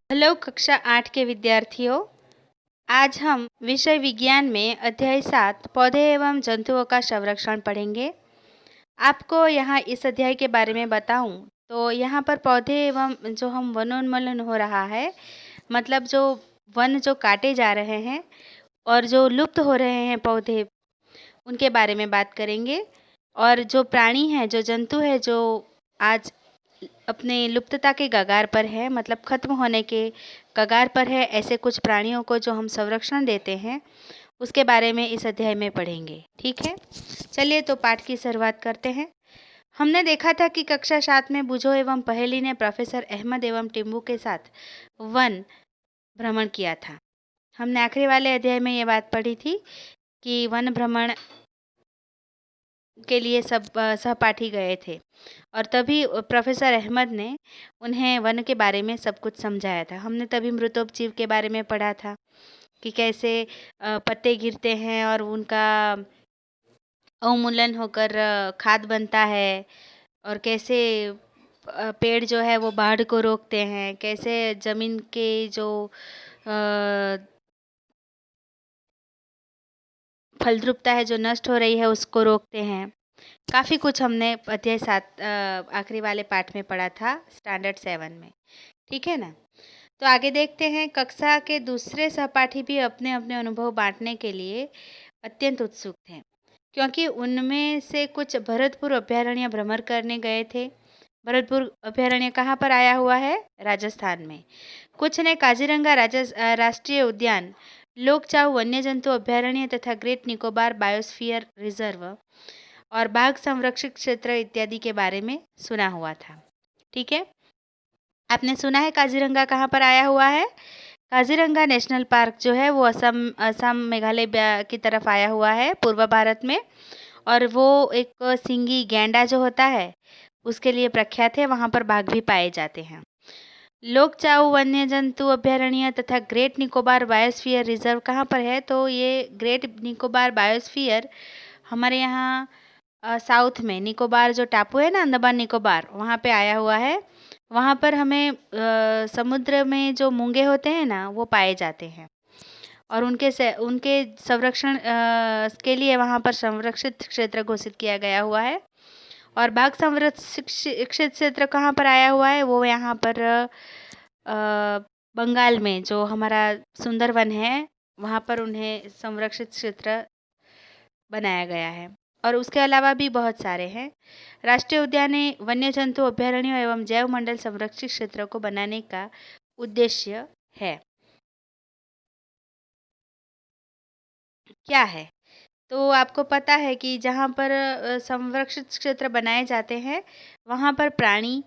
Hello कक्षा 8 के विद्यार्थियों। आज हम विषय विज्ञान में अध्याय 7 पौधे एवं जंतुओं का संरक्षण पढ़ेंगे। आपको यहाँ इस अध्याय के बारे में बताऊं तो यहाँ पर पौधे एवं जो हम वनोन्मूलन हो रहा है, मतलब जो वन जो काटे जा रहे हैं और जो लुप्त हो रहे हैं पौधे, उनके बारे में बात करेंगे। और जो प्राणी है, जो जंतु है, जो आज अपने लुप्तता के कगार पर है, मतलब खत्म होने के कगार पर है, ऐसे कुछ प्राणियों को जो हम संरक्षण देते हैं, उसके बारे में इस अध्याय में पढ़ेंगे। ठीक है, चलिए तो पाठ की शुरुआत करते हैं। हमने देखा था कि कक्षा 7 में बुझो एवं पहेली ने प्रोफेसर अहमद एवं टिम्बू के साथ वन भ्रमण किया था। हमने आखिरी वाले अध्याय में ये बात पढ़ी थी कि वन भ्रमण के लिए सब सहपाठी गए थे और तभी प्रोफेसर अहमद ने उन्हें वन के बारे में सब कुछ समझाया था। हमने तभी मृतोपजीव के बारे में पढ़ा था कि कैसे पत्ते गिरते हैं और उनका अवमूलन होकर खाद बनता है, और कैसे पेड़ जो है वो बाढ़ को रोकते हैं, कैसे ज़मीन के जो फलद्रुपता है जो नष्ट हो रही है उसको रोकते हैं। काफ़ी कुछ हमने अध्याय 7 आखिरी वाले पाठ में पढ़ा था, स्टैंडर्ड 7 में। ठीक है ना। तो आगे देखते हैं। कक्षा के दूसरे सहपाठी भी अपने अपने अनुभव बांटने के लिए अत्यंत उत्सुक थे, क्योंकि उनमें से कुछ भरतपुर अभयारण्य भ्रमण करने गए थे। भरतपुर अभयारण्य कहाँ पर आया हुआ है? राजस्थान में। कुछ ने काजीरंगा राष्ट्रीय उद्यान, लोकचाव वन्य जंतु अभयारण्य तथा ग्रेट निकोबार बायोस्फीयर रिजर्व और बाघ संरक्षित क्षेत्र इत्यादि के बारे में सुना हुआ था। ठीक है, आपने सुना है काजीरंगा कहाँ पर आया हुआ है? काजीरंगा नेशनल पार्क जो है वो असम मेघालय की तरफ आया हुआ है, पूर्व भारत में। और वो एक सिंगी गैंडा जो होता है उसके लिए प्रख्यात है। वहाँ पर बाघ भी पाए जाते हैं। लोकचाव वन्य जंतु अभयारण्य तथा ग्रेट निकोबार बायोस्फीयर रिजर्व कहाँ पर है? तो ये ग्रेट निकोबार बायोस्फीयर हमारे यहाँ साउथ में, निकोबार जो टापू है ना, अंडमान निकोबार, वहाँ पे आया हुआ है। वहाँ पर हमें समुद्र में जो मूंगे होते हैं ना वो पाए जाते हैं, और उनके संरक्षण के लिए वहाँ पर संरक्षित क्षेत्र घोषित किया गया हुआ है। और बाघ संरक्षित क्षेत्र कहाँ पर आया हुआ है? वो यहाँ पर बंगाल में जो हमारा सुंदरवन है, वहाँ पर उन्हें संरक्षित क्षेत्र बनाया गया है। और उसके अलावा भी बहुत सारे हैं। राष्ट्रीय उद्यान वन्य जंतु अभयारण्यों एवं जैव मंडल संरक्षित क्षेत्रों को बनाने का उद्देश्य है। क्या है? तो आपको पता है कि जहाँ पर संरक्षित क्षेत्र बनाए जाते हैं, वहाँ पर प्राणी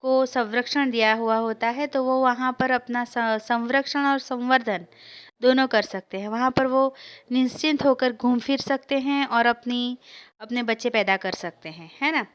को संरक्षण दिया हुआ होता है, तो वो वहाँ पर अपना संरक्षण और संवर्धन दोनों कर सकते हैं। वहाँ पर वो निश्चिंत होकर घूम फिर सकते हैं और अपने बच्चे पैदा कर सकते हैं, है ना।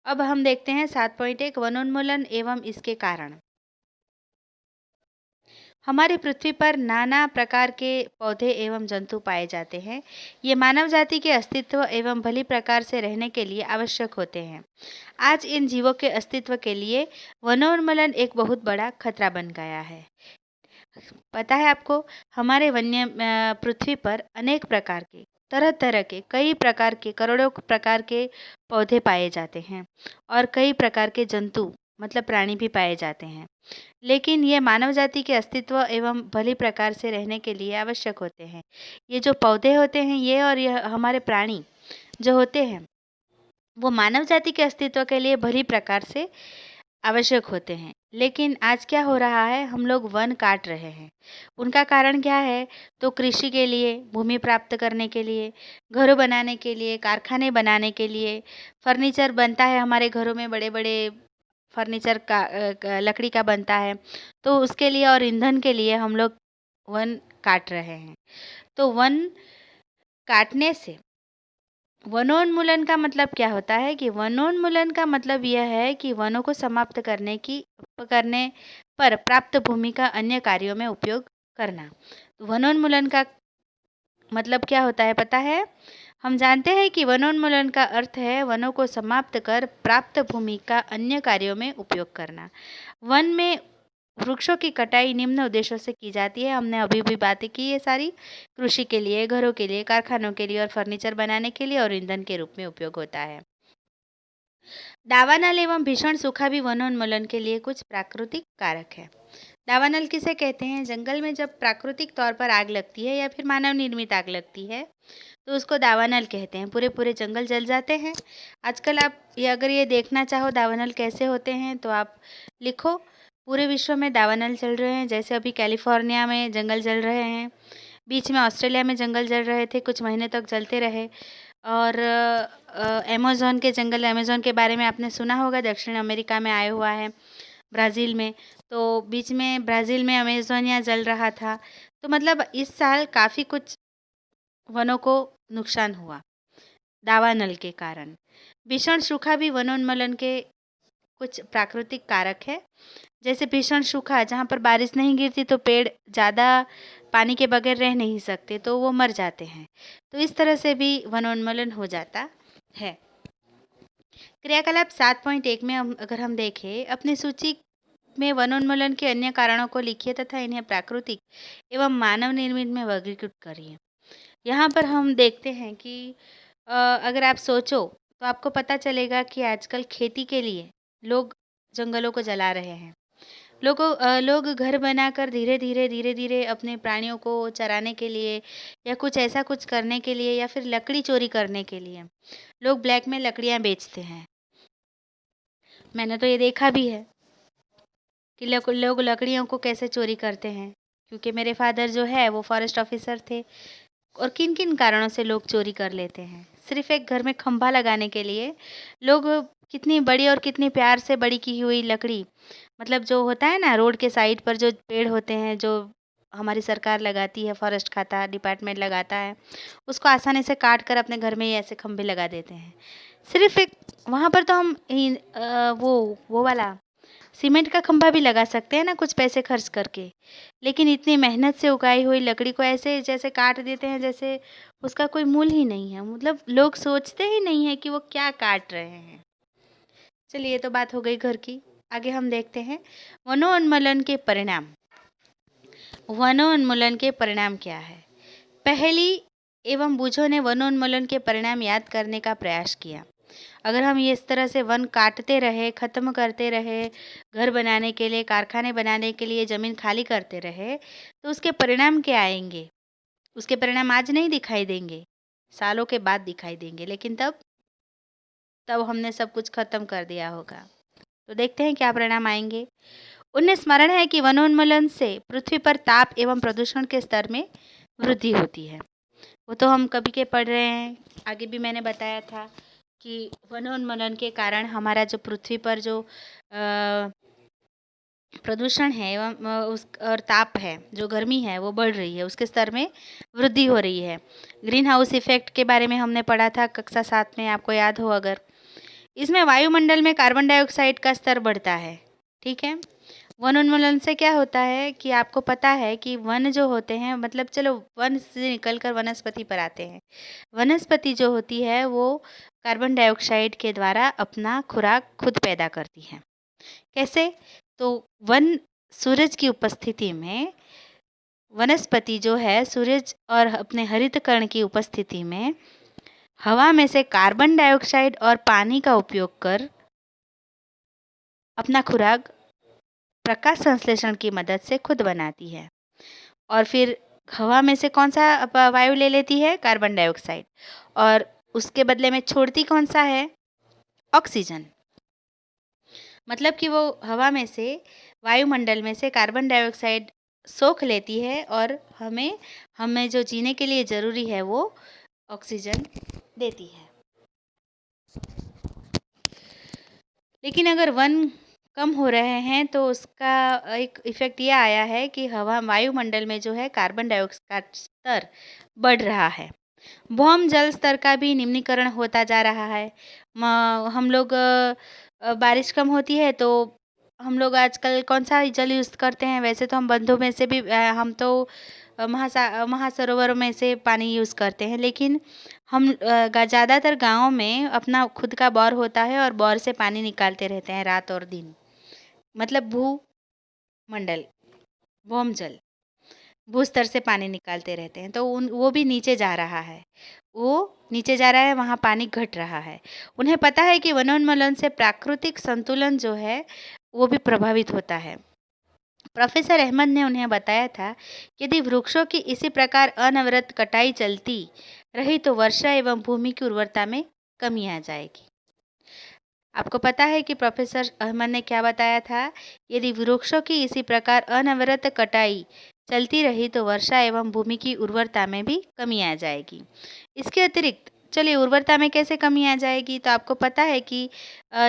अब हम देखते हैं 7.1 वनोन्मूलन एवं इसके कारण। हमारी पृथ्वी पर नाना प्रकार के पौधे एवं जंतु पाए जाते हैं। ये मानव जाति के अस्तित्व एवं भली प्रकार से रहने के लिए आवश्यक होते हैं। आज इन जीवों के अस्तित्व के लिए वनोन्मूलन एक बहुत बड़ा खतरा बन गया है। पता है आपको, हमारे पृथ्वी पर अनेक प्रकार के, तरह तरह के, कई प्रकार के, करोड़ों प्रकार के पौधे पाए जाते हैं और कई प्रकार के जंतु, मतलब प्राणी भी पाए जाते हैं। लेकिन ये मानव जाति के अस्तित्व एवं भली प्रकार से रहने के लिए आवश्यक होते हैं। ये जो पौधे होते हैं, ये और यह हमारे प्राणी जो होते हैं, वो मानव जाति के अस्तित्व के लिए भली प्रकार से आवश्यक होते हैं। लेकिन आज क्या हो रहा है? हम लोग वन काट रहे हैं। उनका कारण क्या है? तो कृषि के लिए, भूमि प्राप्त करने के लिए, घरों बनाने के लिए, कारखाने बनाने के लिए, फर्नीचर बनता है हमारे घरों में, बड़े बड़े फर्नीचर का लकड़ी का बनता है, तो उसके लिए और ईंधन के लिए हम लोग वन काट रहे हैं। तो वन काटने से वनोन्मूलन का मतलब क्या होता है? कि वनोन्मूलन का मतलब यह है कि वनों को समाप्त करने पर प्राप्त भूमि का अन्य कार्यों में उपयोग करना। वनोन्मूलन का मतलब क्या होता है पता है? हम जानते हैं कि वनोन्मूलन का अर्थ है वनों को समाप्त कर प्राप्त भूमि का अन्य कार्यों में उपयोग करना। वन में वृक्षों की कटाई निम्न उद्देश्यों से की जाती है। हमने अभी भी बातें की ये सारी। कृषि के लिए, घरों के लिए, कारखानों के लिए और फर्नीचर बनाने के लिए और ईंधन के रूप में उपयोग होता है। दावानल एवं भीषण सूखा भी वनोन्मूलन के लिए कुछ प्राकृतिक कारक है। दावानल किसे कहते हैं? जंगल में जब प्राकृतिक तौर पर आग लगती है या फिर मानव निर्मित आग लगती है तो उसको दावानल कहते हैं। पूरे पूरे जंगल जल जाते हैं। आजकल आप अगर ये देखना चाहो दावानल कैसे होते हैं तो आप लिखो, पूरे विश्व में दावानल चल रहे हैं। जैसे अभी कैलिफोर्निया में जंगल जल रहे हैं, बीच में ऑस्ट्रेलिया में जंगल जल रहे थे, कुछ महीने तक जलते रहे। और अमेज़न के जंगल, अमेज़न के बारे में आपने सुना होगा, दक्षिण अमेरिका में आया हुआ है, ब्राज़ील में। तो बीच में ब्राज़ील में अमेज़ोनिया जल रहा था। तो मतलब इस साल काफ़ी कुछ वनों को नुकसान हुआ दावानल के कारण। भीषण सूखा भी वनोन्मूलन के कुछ प्राकृतिक कारक है। जैसे भीषण सूखा, जहाँ पर बारिश नहीं गिरती तो पेड़ ज़्यादा पानी के बगैर रह नहीं सकते, तो वो मर जाते हैं। तो इस तरह से भी वनोन्मूलन हो जाता है। क्रियाकलाप 7.1 में अगर हम देखें, अपनी सूची में वनोन्मूलन के अन्य कारणों को लिखिए तथा इन्हें प्राकृतिक एवं मानव निर्मित में वर्गीकृत करिए। यहाँ पर हम देखते हैं कि अगर आप सोचो तो आपको पता चलेगा कि आजकल खेती के लिए लोग जंगलों को जला रहे हैं। लोग घर बनाकर धीरे धीरे अपने प्राणियों को चराने के लिए या कुछ ऐसा कुछ करने के लिए या फिर लकड़ी चोरी करने के लिए लोग ब्लैक में लकड़ियाँ बेचते हैं। मैंने तो ये देखा भी है कि लोग लकड़ियों को कैसे चोरी करते हैं, क्योंकि मेरे फादर जो है वो फॉरेस्ट ऑफिसर थे। और किन किन कारणों से लोग चोरी कर लेते हैं? सिर्फ एक घर में खंभा लगाने के लिए लोग कितनी बड़ी और कितनी प्यार से बड़ी की हुई लकड़ी, मतलब जो होता है ना रोड के साइड पर जो पेड़ होते हैं, जो हमारी सरकार लगाती है, फॉरेस्ट खाता डिपार्टमेंट लगाता है, उसको आसानी से काट कर अपने घर में ही ऐसे खंभे लगा देते हैं। सिर्फ एक वहाँ पर तो हम वो वाला सीमेंट का खंभा भी लगा सकते हैं ना, कुछ पैसे खर्च करके। लेकिन इतनी मेहनत से उगाई हुई लकड़ी को ऐसे जैसे काट देते हैं जैसे उसका कोई मूल ही नहीं है। मतलब लोग सोचते ही नहीं है कि वो क्या काट रहे हैं। चलिए, ये तो बात हो गई घर की। आगे हम देखते हैं वनोन्मूलन के परिणाम। वनोन्मूलन के परिणाम क्या है? पहली एवं बूझों ने वनोन्मूलन के परिणाम याद करने का प्रयास किया। अगर हम ये इस तरह से वन काटते रहे, ख़त्म करते रहे, घर बनाने के लिए, कारखाने बनाने के लिए ज़मीन खाली करते रहे, तो उसके परिणाम क्या आएंगे? उसके परिणाम आज नहीं दिखाई देंगे, सालों के बाद दिखाई देंगे। लेकिन तब तब हमने सब कुछ ख़त्म कर दिया होगा। तो देखते हैं क्या परिणाम आएंगे। उन्हें स्मरण है कि वनोन्मूलन से पृथ्वी पर ताप एवं प्रदूषण के स्तर में वृद्धि होती है। वो तो हम कभी के पढ़ रहे हैं। आगे भी मैंने बताया था कि वनोन्मूलन के कारण हमारा जो पृथ्वी पर जो प्रदूषण है एवं उस और ताप है, जो गर्मी है वो बढ़ रही है, उसके स्तर में वृद्धि हो रही है। ग्रीन हाउस इफेक्ट के बारे में हमने पढ़ा था कक्षा 7 में, आपको याद हो अगर। इसमें वायुमंडल में कार्बन डाइऑक्साइड का स्तर बढ़ता है। ठीक है। वनोन्मूलन से क्या होता है कि आपको पता है कि वन जो होते हैं, मतलब चलो वन से निकल कर वनस्पति पर आते हैं। वनस्पति जो होती है वो कार्बन डाइऑक्साइड के द्वारा अपना खुराक खुद पैदा करती है। कैसे? तो वन सूरज की उपस्थिति में, वनस्पति जो है सूरज और अपने हरित कण की उपस्थिति में हवा में से कार्बन डाइऑक्साइड और पानी का उपयोग कर अपना खुराक प्रकाश संश्लेषण की मदद से खुद बनाती है। और फिर हवा में से कौन सा वायु ले लेती है? Carbon dioxide. और उसके बदले में छोड़ती कौन सा है? ऑक्सीजन। मतलब कि वो हवा में से, वायुमंडल में से कार्बन डाइऑक्साइड सोख लेती है और हमें हमें जो जीने के लिए ज़रूरी है वो ऑक्सीजन देती है। लेकिन अगर वन कम हो रहे हैं तो उसका एक इफ़ेक्ट ये आया है कि वायुमंडल में जो है कार्बन डाइऑक्साइड का स्तर बढ़ रहा है। भौम जल स्तर का भी निम्नीकरण होता जा रहा है। हम लोग बारिश कम होती है तो हम लोग आजकल कौन सा जल यूज़ करते हैं? वैसे तो हम बंधों में से भी हम तो महासरोवरों में से पानी यूज़ करते हैं। लेकिन हम ज़्यादातर गाँव में अपना खुद का बोर होता है और बोर से पानी निकालते रहते हैं रात और दिन। मतलब मंडल, भौमजल, भूस्तर से पानी निकालते रहते हैं, तो वो भी नीचे जा रहा है, वहाँ पानी घट रहा है। उन्हें पता है कि वनोन्मूलन से प्राकृतिक संतुलन जो है वो भी प्रभावित होता है। प्रोफेसर अहमद ने उन्हें बताया था कि यदि वृक्षों की इसी प्रकार अनवरत कटाई चलती रही तो वर्षा एवं भूमि की उर्वरता में कमी आ जाएगी। आपको पता है कि प्रोफेसर अहमद ने क्या बताया था? यदि वृक्षों की इसी प्रकार अनवरत कटाई चलती रही तो वर्षा एवं भूमि की उर्वरता में भी कमी आ जाएगी। इसके अतिरिक्त चलिए उर्वरता में कैसे कमी आ जाएगी, तो आपको पता है कि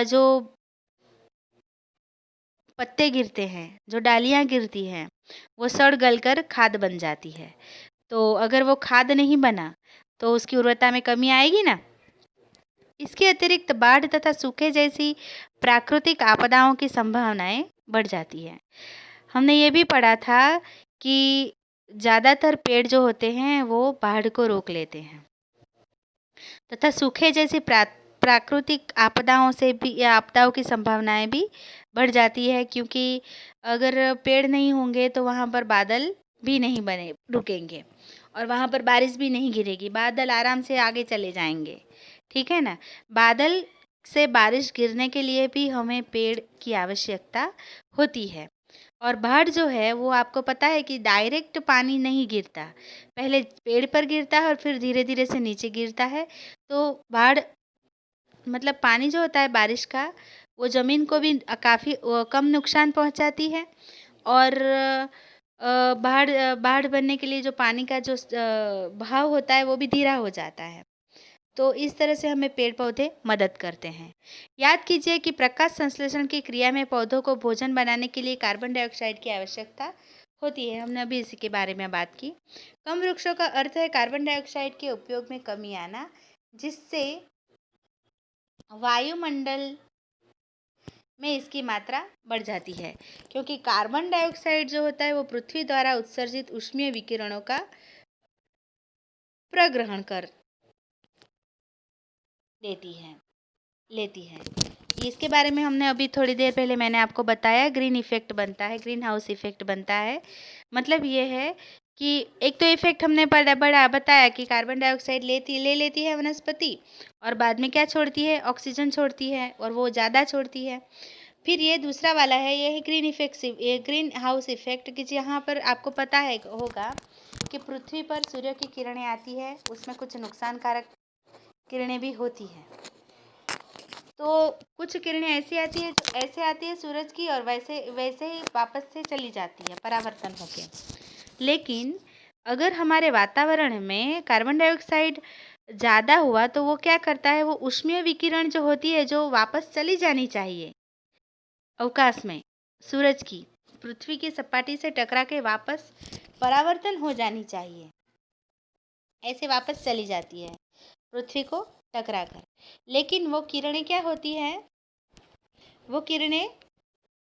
जो पत्ते गिरते हैं, जो डालियाँ गिरती हैं, वो सड़ गलकर खाद बन जाती है। तो अगर वो खाद नहीं बना तो उसकी उर्वरता में कमी आएगी ना। इसके अतिरिक्त बाढ़ तथा सूखे जैसी प्राकृतिक आपदाओं की संभावनाएं बढ़ जाती है। हमने ये भी पढ़ा था कि ज़्यादातर पेड़ जो होते हैं वो बाढ़ को रोक लेते हैं तथा सूखे जैसी प्राकृतिक आपदाओं से भी या आपदाओं की संभावनाएं भी बढ़ जाती है, क्योंकि अगर पेड़ नहीं होंगे तो वहाँ पर बादल भी नहीं बने रुकेंगे और वहाँ पर बारिश भी नहीं गिरेगी, बादल आराम से आगे चले जाएंगे। ठीक है ना। बादल से बारिश गिरने के लिए भी हमें पेड़ की आवश्यकता होती है। और बाढ़ जो है वो आपको पता है कि डायरेक्ट पानी नहीं गिरता, पहले पेड़ पर गिरता है और फिर धीरे धीरे से नीचे गिरता है। तो बाढ़ मतलब पानी जो होता है बारिश का, वो ज़मीन को भी काफ़ी कम नुकसान पहुंचाती है। और बाढ़ बनने के लिए जो पानी का जो बहाव होता है वो भी धीरा हो जाता है। तो इस तरह से हमें पेड़ पौधे मदद करते हैं। याद कीजिए कि प्रकाश संश्लेषण की क्रिया में पौधों को भोजन बनाने के लिए कार्बन डाइऑक्साइड की आवश्यकता होती है। हमने अभी इसी के बारे में बात की। कम वृक्षों का अर्थ है कार्बन डाइऑक्साइड के उपयोग में कमी आना, जिससे वायुमंडल में इसकी मात्रा बढ़ जाती है, क्योंकि कार्बन डाइऑक्साइड जो होता है वो पृथ्वी द्वारा उत्सर्जित ऊष्मीय विकिरणों का प्रग्रहण कर लेती है। इसके बारे में हमने अभी थोड़ी देर पहले मैंने आपको बताया, ग्रीन इफेक्ट बनता है, ग्रीन हाउस इफेक्ट बनता है। मतलब ये है कि एक तो इफेक्ट हमने बड़ा बताया कि कार्बन डाइऑक्साइड ले लेती है वनस्पति और बाद में क्या छोड़ती है, ऑक्सीजन छोड़ती है और वो ज़्यादा छोड़ती है। फिर ये दूसरा वाला है, ये है ग्रीन हाउस इफेक्ट, कि जहाँ पर आपको पता है होगा कि पृथ्वी पर सूर्य की किरणें आती है, उसमें कुछ नुकसानकारक किरणें भी होती हैं। तो कुछ किरणें ऐसी आती है सूरज की और वैसे ही वापस से चली जाती है परावर्तन होके। लेकिन अगर हमारे वातावरण में कार्बन डाइऑक्साइड ज़्यादा हुआ तो वो क्या करता है, वो ऊष्मीय विकिरण जो होती है, जो वापस चली जानी चाहिए अवकाश में, सूरज की पृथ्वी की सपाटी से टकरा के वापस परावर्तन हो जानी चाहिए, ऐसे वापस चली जाती है पृथ्वी को टकरा कर। लेकिन वो किरणें क्या होती हैं, वो किरणें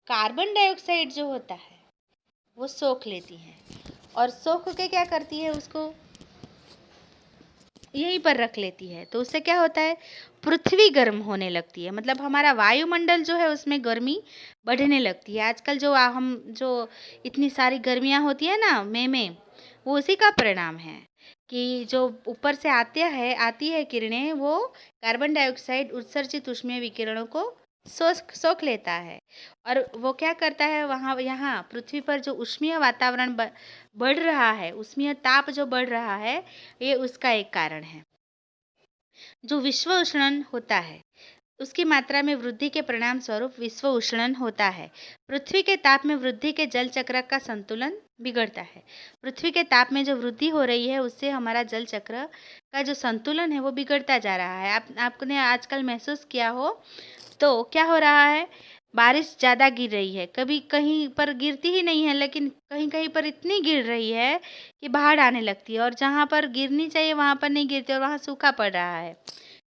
कार्बन डाइऑक्साइड जो होता है वो सोख लेती हैं और सोख के क्या करती है, उसको यहीं पर रख लेती है। तो उससे क्या होता है, पृथ्वी गर्म होने लगती है, मतलब हमारा वायुमंडल जो है उसमें गर्मी बढ़ने लगती है। आजकल जो इतनी सारी गर्मियाँ होती है ना मई में, वो उसी का परिणाम है कि जो ऊपर से आती है किरणें, वो कार्बन डाइऑक्साइड उत्सर्जित ऊष्मीय विकिरणों को सोख लेता है और वो क्या करता है, यहाँ पृथ्वी पर जो ऊष्मीय वातावरण बढ़ रहा है, ऊष्मीय ताप जो बढ़ रहा है, ये उसका एक कारण है। जो विश्व उष्णन होता है उसकी मात्रा में वृद्धि के परिणाम स्वरूप विश्व उष्णन होता है। पृथ्वी के ताप में वृद्धि के जल चक्र का संतुलन बिगड़ता है। पृथ्वी के ताप में जो वृद्धि हो रही है उससे हमारा जल चक्र का जो संतुलन है वो बिगड़ता जा रहा है। आपने आजकल महसूस किया हो तो क्या हो रहा है, बारिश ज़्यादा गिर रही है, कभी कहीं पर गिरती ही नहीं है, लेकिन कहीं कहीं पर इतनी गिर रही है कि बाढ़ आने लगती है और जहाँ पर गिरनी चाहिए वहाँ पर नहीं गिरती और वहाँ सूखा पड़ रहा है।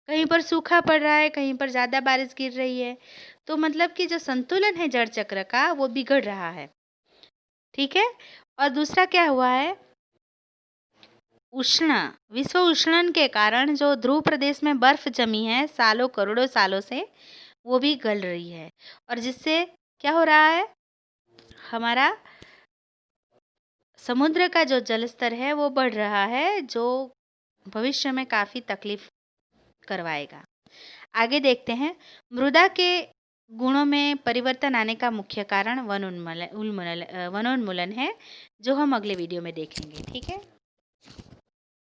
कहीं पर सूखा पड़ रहा है, कहीं पर ज़्यादा बारिश गिर रही है। तो मतलब कि जो संतुलन है जल चक्र का वो बिगड़ रहा है। ठीक है। और दूसरा क्या हुआ है, विश्व उष्णन के कारण जो ध्रुव प्रदेश में बर्फ जमी है करोड़ों सालों से, वो भी गल रही है और जिससे क्या हो रहा है, हमारा समुद्र का जो जल स्तर है वो बढ़ रहा है, जो भविष्य में काफ़ी तकलीफ करवाएगा। आगे देखते हैं, मृदा के गुणों में परिवर्तन आने का मुख्य कारण वनोन्मूलन है, जो हम अगले वीडियो में देखेंगे। ठीक है।